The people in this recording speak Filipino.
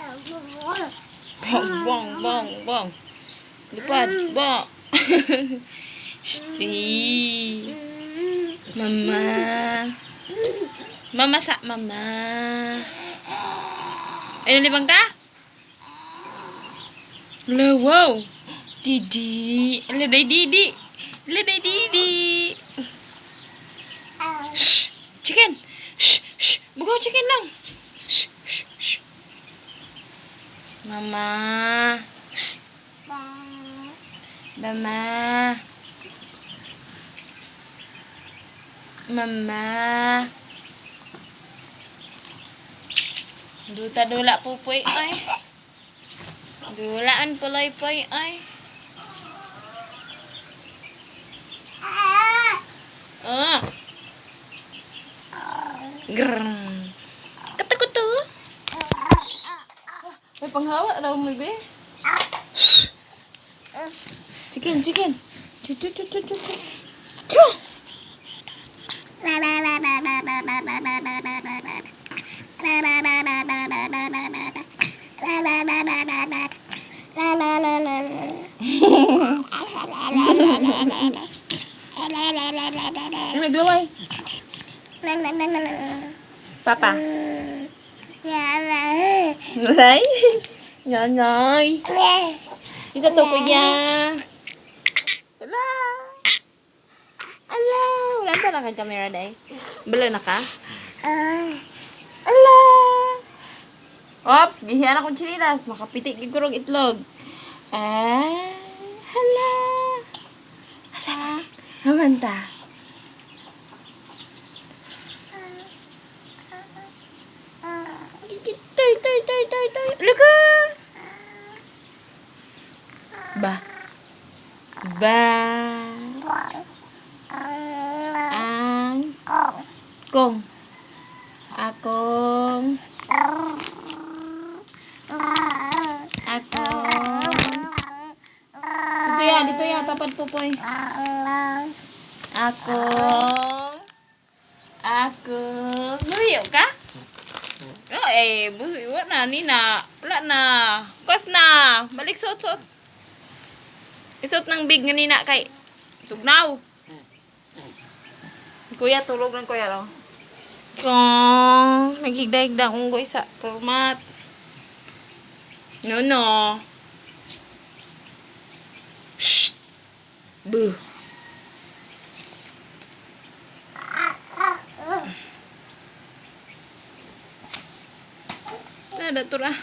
Bong, bong, bong, bong. Lipad, bong. Shhh. Mama. Mama sa mama. Ay, nalibang ka? Wow. Didi. Laday Didi. Laday Didi. Shh. Chicken. Shh. Shh. Bugaw chicken lang. Shh. Shh. Shh. Mama. Shh. Mama. Mama. Duta dula pupoy ay. Dulaan puloy-poy ay. Ah. Grrrr. Katakot to. May panghawa raw mo be. Chicken, chicken. Chu chu chu chu chu. Chu. Ano nagaway? Papa. Nanay? Nanay. Isa to kuya. Ala. Ala. Wala na kang camera day. Bala na ka? Ala. Ops, gihiyan akong chinilas. Makapitik gigurong itlog. Hala. Asa? Namanta. Toy. Luka. Ba. Ang. Kong. Akong. Dito ya, tapad pupoy. Akong. Nuyo ka? Oh, wala na, Nina. Wala na. Pas na. Balik suot. Isot ng big nga Nina kay tugnaw. Kuya, tulog lang kuya lang. Kung nagigdaig-da kung ko isa. Format. No. Shh. Buh. Ada turah.